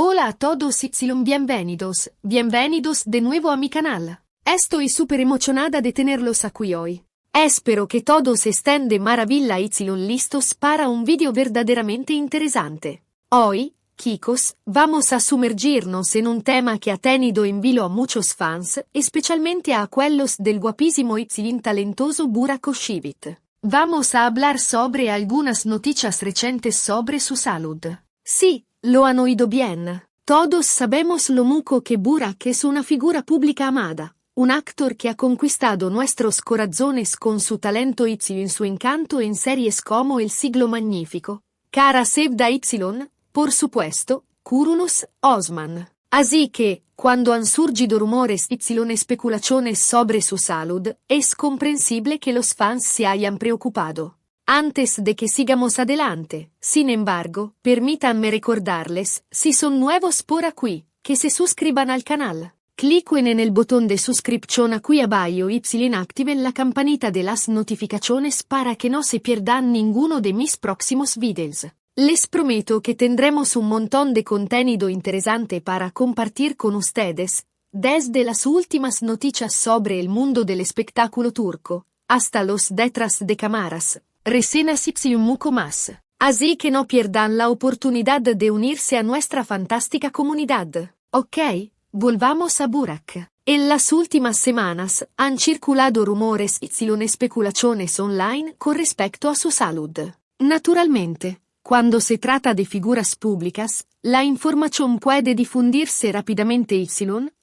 Hola a todos y bienvenidos de nuevo a mi canal. Estoy súper emocionada de tenerlos aquí hoy. Espero que todos estén de maravilla y listos para un video verdaderamente interesante. Hoy, chicos, vamos a sumergirnos en un tema que ha tenido en vilo a muchos fans, especialmente a aquellos del guapísimo y talentoso Burak Özçivit. Vamos a hablar sobre algunas noticias recientes sobre su salud. Sí, lo han oído bien. Todos sabemos lo mucho que Burak es una figura pública amada, un actor que ha conquistado nuestros corazones con su talento y su encanto en series como El Siglo Magnífico, Kara Sevda Y, por supuesto, Kurulus, Osman. Así que, cuando han surgido rumores y especulaciones sobre su salud, es comprensible que los fans se hayan preocupado. Antes de que sigamos adelante, sin embargo, permítanme recordarles, si son nuevos por aquí, que se suscriban al canal. Cliquen en el botón de suscripción aquí abajo y activen la campanita de las notificaciones para que no se pierdan ninguno de mis próximos videos. Les prometo que tendremos un montón de contenido interesante para compartir con ustedes, desde las últimas noticias sobre el mundo del espectáculo turco, hasta los detrás de cámaras, reseñas y mucho más. Así que no pierdan la oportunidad de unirse a nuestra fantástica comunidad, ¿ok? Volvamos a Burak. En las últimas semanas han circulado rumores y especulaciones online con respecto a su salud. Naturalmente, cuando se trata de figuras públicas, la información puede difundirse rápidamente y,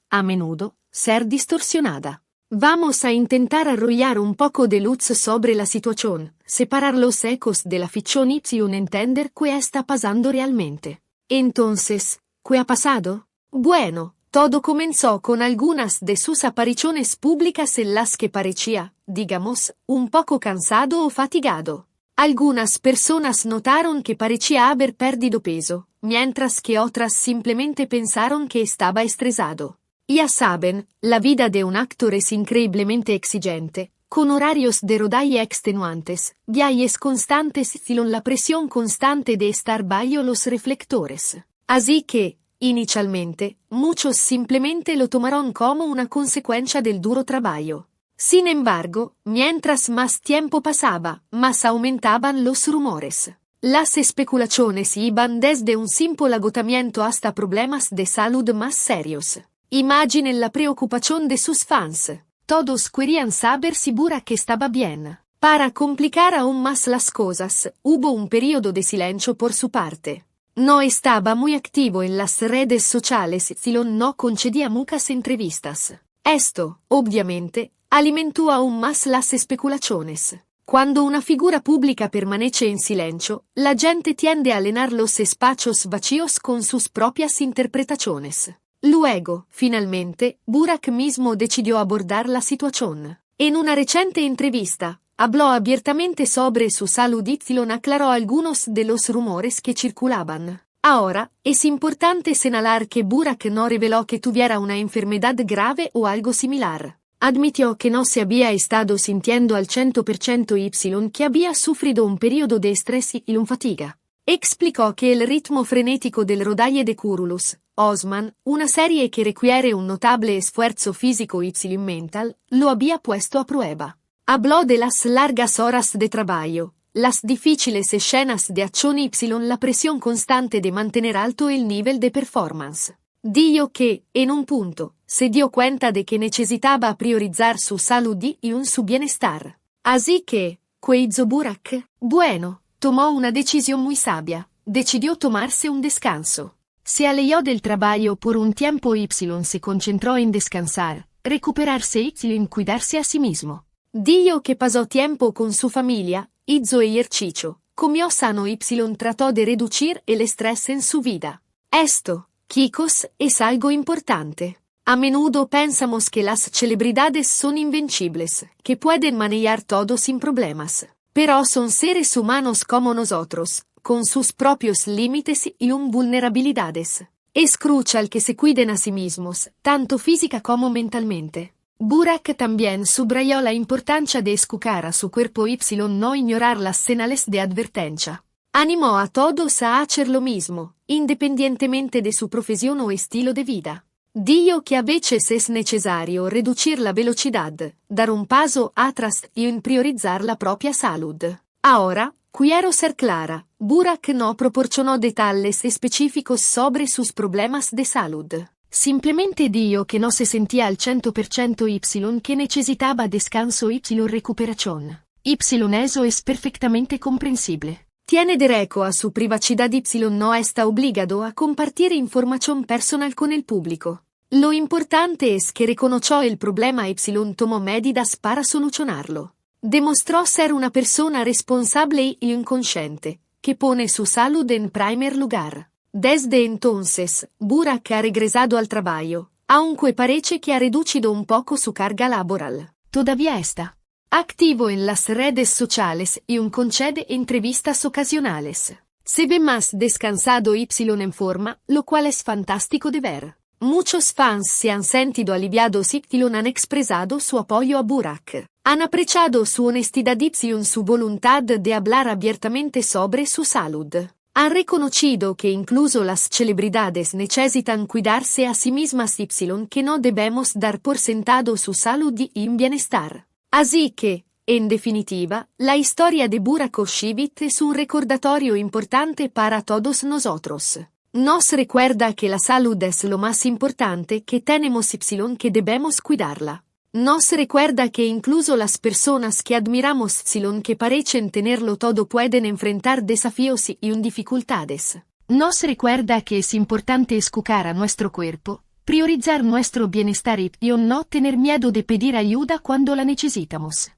a menudo, ser distorsionada. Vamos a intentar arrojar un poco de luz sobre la situación, separar los ecos de la ficción y entender qué está pasando realmente. Entonces, ¿qué ha pasado? Bueno, todo comenzó con algunas de sus apariciones públicas en las que parecía, digamos, un poco cansado o fatigado. Algunas personas notaron que parecía haber perdido peso, mientras que otras simplemente pensaron que estaba estresado. Ya saben, la vida de un actor es increíblemente exigente, con horarios de rodaje extenuantes, viajes constantes y la presión constante de estar bajo los reflectores. Así que, inicialmente, muchos simplemente lo tomaron como una consecuencia del duro trabajo. Sin embargo, mientras más tiempo pasaba, más aumentaban los rumores. Las especulaciones iban desde un simple agotamiento hasta problemas de salud más serios. Imaginen la preocupación de sus fans. Todos querían saber si Burak estaba bien. Para complicar aún más las cosas, hubo un periodo de silencio por su parte. No estaba muy activo en las redes sociales y no concedía muchas entrevistas. Esto, obviamente, alimentó aún más las especulaciones. Cuando una figura pública permanece en silencio, la gente tiende a llenar los espacios vacíos con sus propias interpretaciones. Luego, finalmente, Burak mismo decidió abordar la situación. En una reciente entrevista, habló abiertamente sobre su salud y aclaró algunos de los rumores que circulaban. Ahora, es importante señalar que Burak no reveló que tuviera una enfermedad grave o algo similar. Admitió que no se había estado sintiendo al 100% y que había sufrido un periodo de estrés y fatiga. Explicó que el ritmo frenético del rodaje de Kurulus, Osman, una serie que requiere un notable esfuerzo físico y mental, lo había puesto a prueba. Habló de las largas horas de trabajo, las difíciles escenas de acción y la presión constante de mantener alto el nivel de performance. Dijo que, en un punto, se dio cuenta de que necesitaba priorizar su salud y su bienestar. Así que, ¿qué hizo Burak? Bueno, tomó una decisión muy sabia. Decidió tomarse un descanso. Se alejó del trabajo por un tiempo y se concentró en descansar, recuperarse y en cuidarse a sí mismo. Dijo que pasó tiempo con su familia, hizo ejercicio, comió sano y trató de reducir el estrés en su vida. Esto, chicos, es algo importante. A menudo pensamos que las celebridades son invencibles, que pueden manejar todo sin problemas. Pero son seres humanos como nosotros, con sus propios límites y vulnerabilidades. Es crucial que se cuiden a sí mismos, tanto física como mentalmente. Burak también subrayó la importancia de escuchar a su cuerpo y no ignorar las señales de advertencia. Animó a todos a hacer lo mismo, independientemente de su profesión o estilo de vida. Dijo que a veces es necesario reducir la velocidad, dar un paso atrás y en priorizar la propia salud. Ahora, quiero ser clara, Burak no proporcionó detalles específicos sobre sus problemas de salud. Simplemente dijo que no se sentía al 100% y que necesitaba descanso y recuperación. Eso es perfectamente comprensible. Tiene derecho a su privacidad y no está obligado a compartir información personal con el público. Lo importante es que reconoció el problema y tomó medidas para solucionarlo. Demostró ser una persona responsable y consciente, que pone su salud en primer lugar. Desde entonces, Burak ha regresado al trabajo, aunque parece que ha reducido un poco su carga laboral. Todavía está activo en las redes sociales y concede entrevistas ocasionales. Se ve más descansado y en forma, lo cual es fantástico de ver. Muchos fans se han sentido aliviados y han expresado su apoyo a Burak. Han apreciado su honestidad y su voluntad de hablar abiertamente sobre su salud. Han reconocido que incluso las celebridades necesitan cuidarse a sí mismas y que no debemos dar por sentado su salud y bienestar. Así que, en definitiva, la historia de Burak Özçivit es un recordatorio importante para todos nosotros. Nos recuerda que la salud es lo más importante que tenemos y que debemos cuidarla. Nos recuerda que incluso las personas que admiramos que parecen tenerlo todo pueden enfrentar desafíos y dificultades. Nos recuerda que es importante escuchar a nuestro cuerpo, priorizar nuestro bienestar y no tener miedo de pedir ayuda cuando la necesitamos.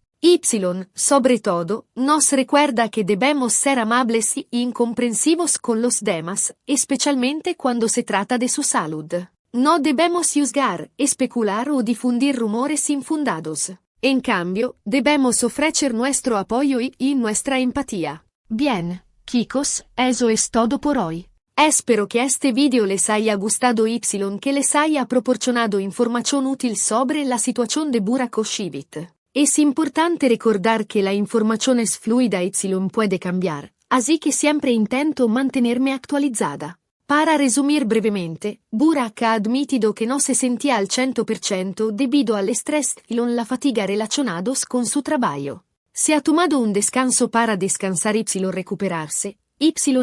Sobre todo, nos recuerda que debemos ser amables y comprensivos con los demás, especialmente cuando se trata de su salud. No debemos juzgar, especular o difundir rumores infundados. En cambio, debemos ofrecer nuestro apoyo y nuestra empatía. Bien, chicos, eso es todo por hoy. Espero que este video les haya gustado y que les haya proporcionado información útil sobre la situación de Burak Özçivit. Es importante recordar que la información es fluida y puede cambiar, así que siempre intento mantenerme actualizada. Para resumir brevemente, Burak ha admitido que no se sentía al 100% debido al estrés y la fatiga relacionados con su trabajo. Se ha tomado un descanso para descansar y recuperarse.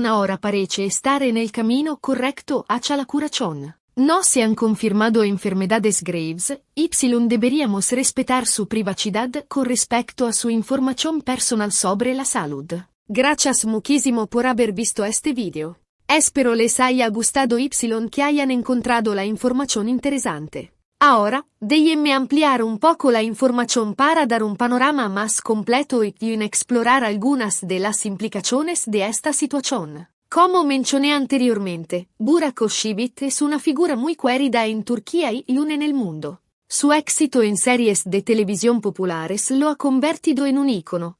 Ahora parece estar en el camino correcto hacia la curación. No se han confirmado enfermedades graves, deberíamos respetar su privacidad con respecto a su información personal sobre la salud. Gracias muchísimo por haber visto este video. Espero les haya gustado y que hayan encontrado la información interesante. Ahora, déjenme ampliar un poco la información para dar un panorama más completo y explorar algunas de las implicaciones de esta situación. Como mencioné anteriormente, Burak Özçivit es una figura muy querida en Turquía y en el mundo. Su éxito en series de televisión populares lo ha convertido en un ícono.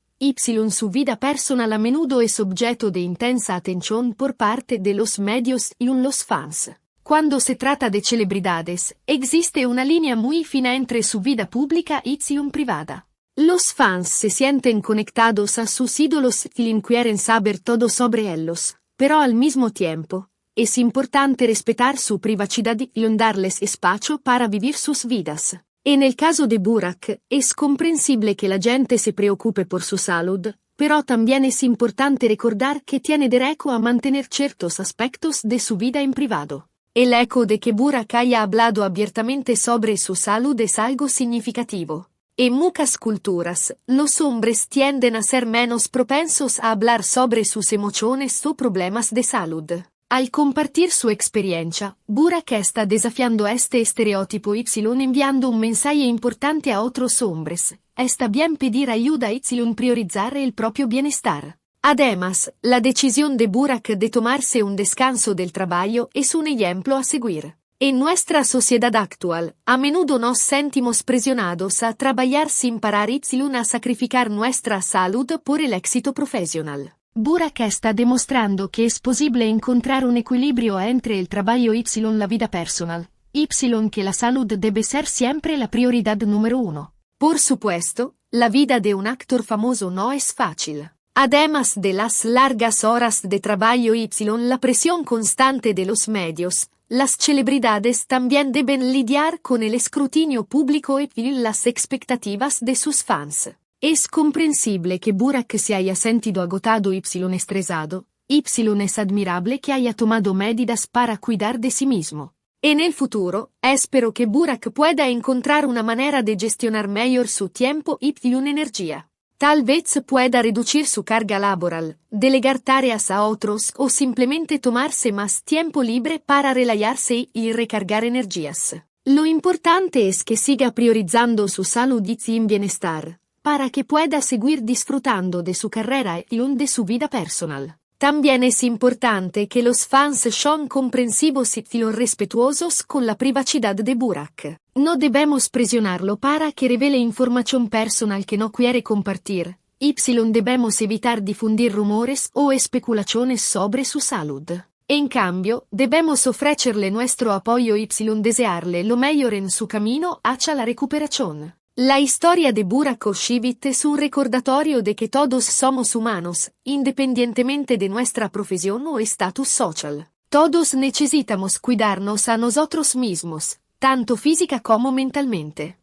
Su vida personal a menudo es objeto de intensa atención por parte de los medios y los fans. Cuando se trata de celebridades, existe una línea muy fina entre su vida pública y privada. Los fans se sienten conectados a sus ídolos y quieren saber todo sobre ellos, pero al mismo tiempo, es importante respetar su privacidad y darles espacio para vivir sus vidas. En el caso de Burak, es comprensible que la gente se preocupe por su salud, pero también es importante recordar que tiene derecho a mantener ciertos aspectos de su vida en privado. El hecho de que Burak haya hablado abiertamente sobre su salud es algo significativo. En muchas culturas, los hombres tienden a ser menos propensos a hablar sobre sus emociones o problemas de salud. Al compartir su experiencia, Burak está desafiando este estereotipo enviando un mensaje importante a otros hombres. Está bien pedir ayuda y priorizar el propio bienestar. Además, la decisión de Burak de tomarse un descanso del trabajo es un ejemplo a seguir. En nuestra sociedad actual, a menudo nos sentimos presionados a trabajar sin parar y a sacrificar nuestra salud por el éxito profesional. Burak está demostrando que es posible encontrar un equilibrio entre el trabajo y la vida personal, que la salud debe ser siempre la prioridad número uno. Por supuesto, la vida de un actor famoso no es fácil. Además de las largas horas de trabajo y la presión constante de los medios, las celebridades también deben lidiar con el escrutinio público y las expectativas de sus fans. Es comprensible que Burak se haya sentido agotado y estresado. Es admirable que haya tomado medidas para cuidar de sí mismo. En el futuro, espero que Burak pueda encontrar una manera de gestionar mejor su tiempo y energía. Tal vez pueda reducir su carga laboral, delegar tareas a otros o simplemente tomarse más tiempo libre para relajarse y recargar energías. Lo importante es que siga priorizando su salud y bienestar, para que pueda seguir disfrutando de su carrera y de su vida personal. También es importante que los fans sean comprensivos y respetuosos con la privacidad de Burak. No debemos presionarlo para que revele información personal que no quiere compartir. Debemos evitar difundir rumores o especulaciones sobre su salud. En cambio, debemos ofrecerle nuestro apoyo y desearle lo mejor en su camino hacia la recuperación. La historia de Burak Özçivit es un recordatorio de que todos somos humanos, independientemente de nuestra profesión o estatus social. Todos necesitamos cuidarnos a nosotros mismos, tanto física como mentalmente.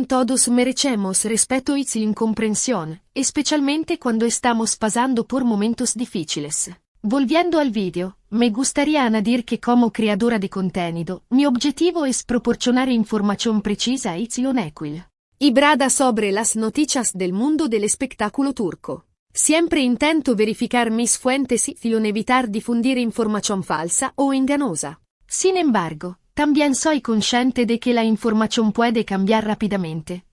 Todos merecemos respeto y comprensión, especialmente cuando estamos pasando por momentos difíciles. Volviendo al video, me gustaría añadir que como creadora de contenido, mi objetivo es proporcionar información precisa y equil. Y brada sobre las noticias del mundo del espectáculo turco. Siempre intento verificar mis fuentes y evitar difundir información falsa o engañosa. Sin embargo, también soy consciente de que la información puede cambiar rápidamente.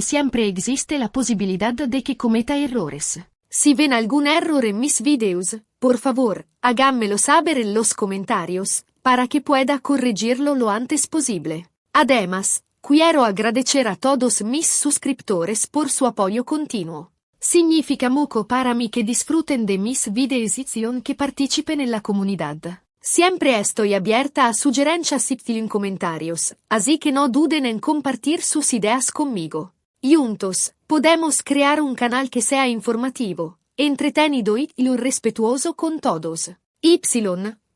Siempre existe la posibilidad de que cometa errores. Si ven algún error en mis videos, por favor, háganmelo saber en los comentarios, para que pueda corregirlo lo antes posible. Además, quiero agradecer a todos mis suscriptores por su apoyo continuo. Significa mucho para mí que disfruten de mis videos y que participen en la comunidad. Siempre estoy abierta a sugerencias y en comentarios, así que no duden en compartir sus ideas conmigo. Juntos, podemos crear un canal que sea informativo, entretenido y respetuoso con todos.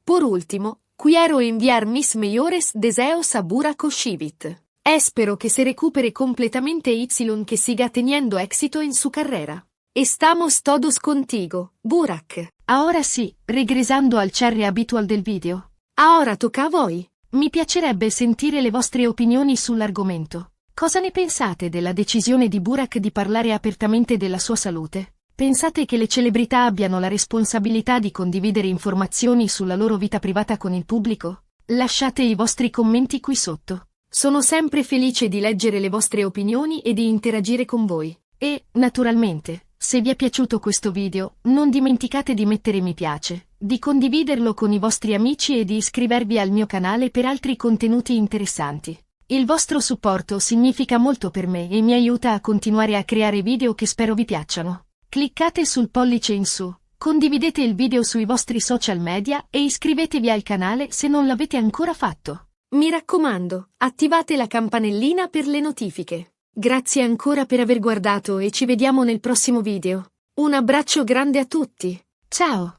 Por último, quiero enviar mis mejores deseos a Burak Özçivit. Espero que se recupere completamente y que siga teniendo éxito en su carrera. Estamos todos contigo, Burak. Ahora sí, regresando al cherry habitual del video. Ahora tocca a voi. Mi piacerebbe sentire le vostre opinioni sull'argomento. Cosa ne pensate della decisione di Burak di parlare apertamente della sua salute? Pensate che le celebrità abbiano la responsabilità di condividere informazioni sulla loro vita privata con il pubblico? Lasciate i vostri commenti qui sotto. Sono sempre felice di leggere le vostre opinioni e di interagire con voi. E, naturalmente, se vi è piaciuto questo video, non dimenticate di mettere mi piace, di condividerlo con i vostri amici e di iscrivervi al mio canale per altri contenuti interessanti. Il vostro supporto significa molto per me e mi aiuta a continuare a creare video che spero vi piacciono. Cliccate sul pollice in su, condividete il video sui vostri social media e iscrivetevi al canale se non l'avete ancora fatto. Mi raccomando, attivate la campanellina per le notifiche. Grazie ancora per aver guardato e ci vediamo nel prossimo video. Un abbraccio grande a tutti. Ciao!